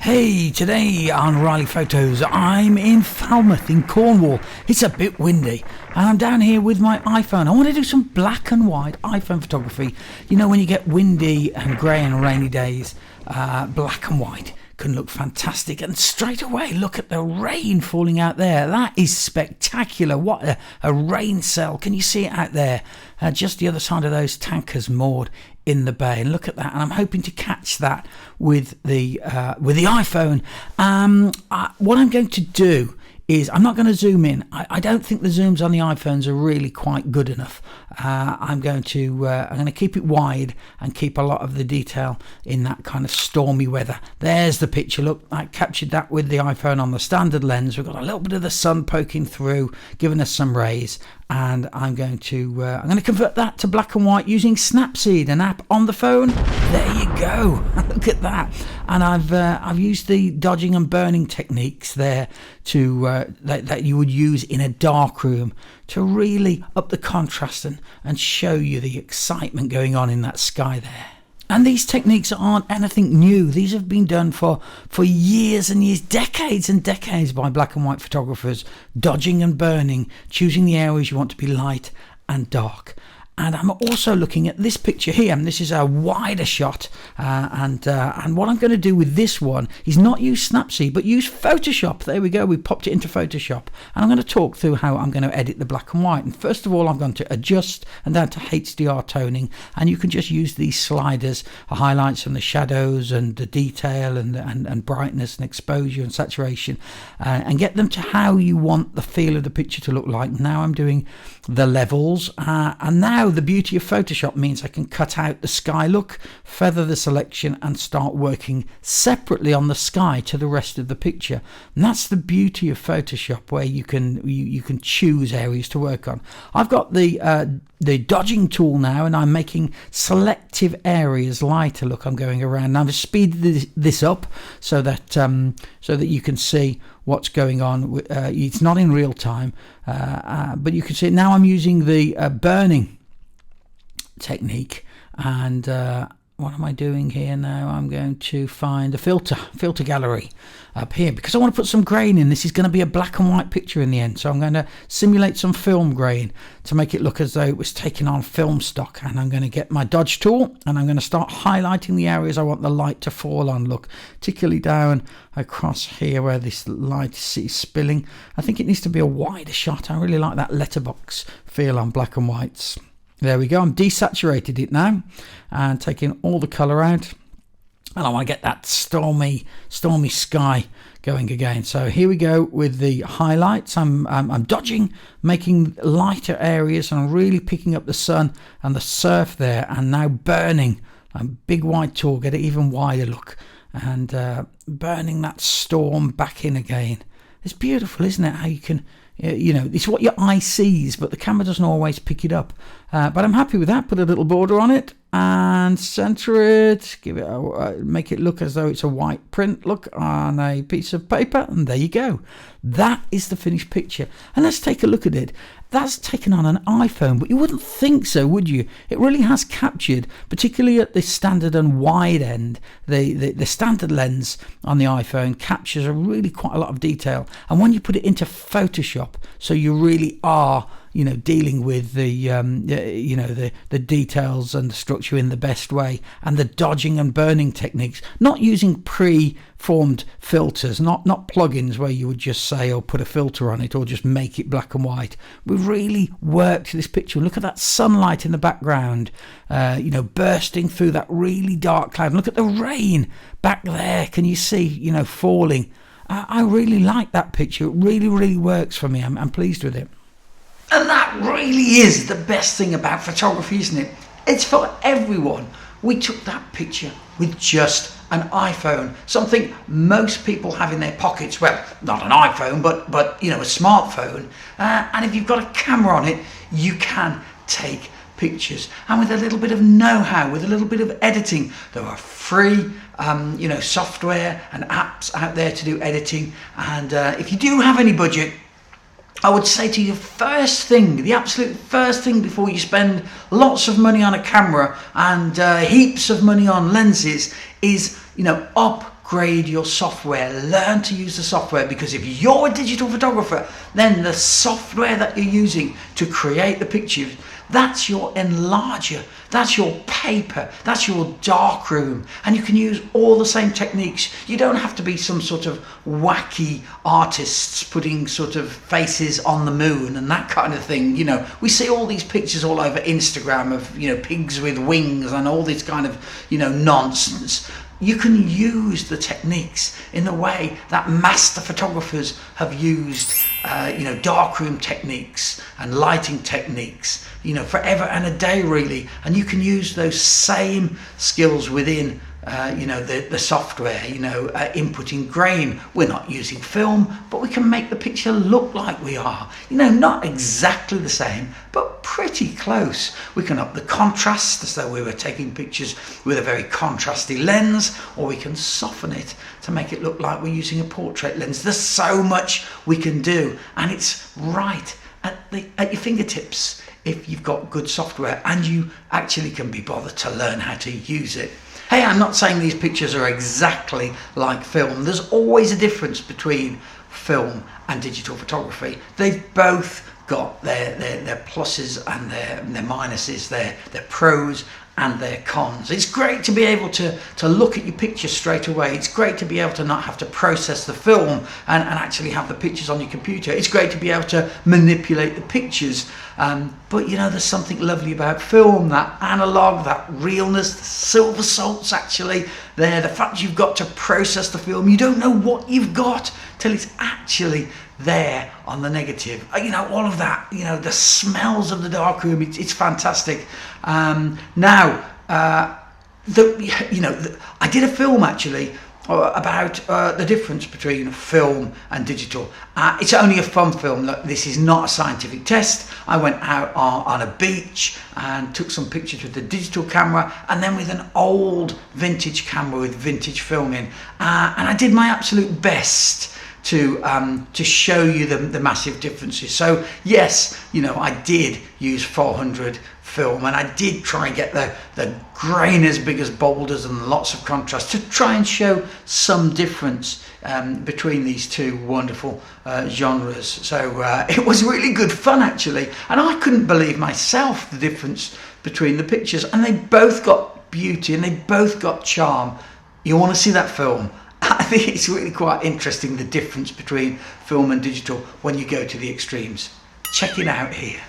Hey, today on Riley Photos, I'm in Falmouth in Cornwall. It's a bit windy and I'm down here with my iPhone. I want to do some black and white iPhone photography. You know, when you get windy and grey and rainy days, black and white can look fantastic. And straight away, look at the rain falling out there. That is spectacular. What a rain cell. Can you see it out there? Just the other side of those tankers moored in the bay, and look at that. And I'm hoping to catch that with the iPhone. What I'm going to do is I'm not going to zoom in. I don't think the zooms on the iPhones are really quite good enough. I'm going to keep it wide and keep a lot of the detail in that kind of stormy weather. There's the picture. Look, I captured that with the iPhone on the standard lens. We've got a little bit of the sun poking through, giving us some rays, and I'm going to convert that to black and white using Snapseed, an app on the phone. There you go. Look at that. And I've used the dodging and burning techniques there to that you would use in a dark room to really up the contrast and show you the excitement going on in that sky there. And these techniques aren't anything new. These have been done for years and years, decades and decades by black and white photographers, dodging and burning, choosing the areas you want to be light and dark. And I'm also looking at this picture here, and this is a wider shot. And what I'm going to do with this one is not use Snapseed, but use Photoshop. There we go. We popped it into Photoshop. And I'm going to talk through how I'm going to edit the black and white. And first of all, I'm going to adjust and down to HDR toning. And you can just use these sliders, the highlights and the shadows and the detail and brightness and exposure and saturation, and get them to how you want the feel of the picture to look like. Now I'm doing the levels, and now the beauty of Photoshop means I can cut out the sky look, feather the selection, and start working separately on the sky to the rest of the picture. And that's the beauty of Photoshop, where you can choose areas to work on. I've got the dodging tool now, and I'm making selective areas lighter. Look, I'm going around. Now I've speeded this up so that you can see what's going on. It's not in real time, but you can see now I'm using the burning technique. And what am I doing here now? I'm going to find the filter gallery up here, because I want to put some grain in. This is going to be a black and white picture in the end, so I'm going to simulate some film grain to make it look as though it was taken on film stock. And I'm going to get my dodge tool, and I'm going to start highlighting the areas I want the light to fall on. Look, particularly down across here where this light is spilling. I think it needs to be a wider shot. I really like that letterbox feel on black and whites. There we go. I'm desaturated it now and taking all the colour out, and I want to get that stormy sky going again. So here we go with the highlights. I'm dodging, making lighter areas, and I'm really picking up the sun and the surf there, and now burning. Big wide tool, get it even wider, look, and burning that storm back in again. It's beautiful, isn't it? How you can, it's what your eye sees, but the camera doesn't always pick it up. But I'm happy with that. Put a little border on it and center it. Give it, make it look as though it's a white print. Look on a piece of paper, and there you go. That is the finished picture. And let's take a look at it. That's taken on an iPhone, but you wouldn't think so, would you? It really has captured, particularly at the standard and wide end, the standard lens on the iPhone captures really quite a lot of detail. And when you put it into Photoshop, so you really are dealing with the details and the structure in the best way, and the dodging and burning techniques, not using pre-formed filters, not plugins where you would just say, or put a filter on it, or just make it black and white. We've really worked this picture. Look at that sunlight in the background, bursting through that really dark cloud. And look at the rain back there. Can you see, falling? I really like that picture. It really, really works for me. I'm pleased with it. And that really is the best thing about photography, isn't it? It's for everyone. We took that picture with just an iPhone, something most people have in their pockets. Well, not an iPhone, but a smartphone. And if you've got a camera on it, you can take pictures. And with a little bit of know-how, with a little bit of editing, there are free software and apps out there to do editing. And if you do have any budget, I would say to you, the absolute first thing before you spend lots of money on a camera and heaps of money on lenses is, upgrade upgrade your software. Learn to use the software, because if you're a digital photographer, then the software that you're using to create the pictures, that's your enlarger, that's your paper, that's your darkroom, and you can use all the same techniques. You don't have to be some sort of wacky artists putting sort of faces on the moon and that kind of thing. You know, we see all these pictures all over Instagram of, you know, pigs with wings and all this kind of, you know, nonsense. You can use the techniques in the way that master photographers have used, you know, darkroom techniques and lighting techniques, you know, forever and a day really. And you can use those same skills within you know, the software, you know, inputting grain. We're not using film, but we can make the picture look like we are. You know, not exactly the same, but pretty close. We can up the contrast as though we were taking pictures with a very contrasty lens, or we can soften it to make it look like we're using a portrait lens. There's so much we can do, and it's right at your fingertips if you've got good software and you actually can be bothered to learn how to use it. Hey, I'm not saying these pictures are exactly like film. There's always a difference between film and digital photography. They've both got their pluses and their minuses, their pros and their cons. It's great to be able to look at your picture straight away. It's great to be able to not have to process the film and actually have the pictures on your computer. It's great to be able to manipulate the pictures. But you know, there's something lovely about film, that analog, that realness, the silver salts actually there, the fact you've got to process the film. You don't know what you've got till it's actually there on the negative. You know, all of that, you know, the smells of the darkroom, it's fantastic. Now, I did a film actually about the difference between film and digital. It's only a fun film. Look, this is not a scientific test. I went out on a beach and took some pictures with the digital camera and then with an old vintage camera with vintage film in, and I did my absolute best to show you the massive differences. So yes, you know, I did use 400 film and I did try and get the grain as big as boulders and lots of contrast to try and show some difference between these two wonderful genres. So it was really good fun actually, and I couldn't believe myself the difference between the pictures, and they both got beauty and they both got charm. You want to see that film? I think it's really quite interesting, the difference between film and digital when you go to the extremes. Check it out here.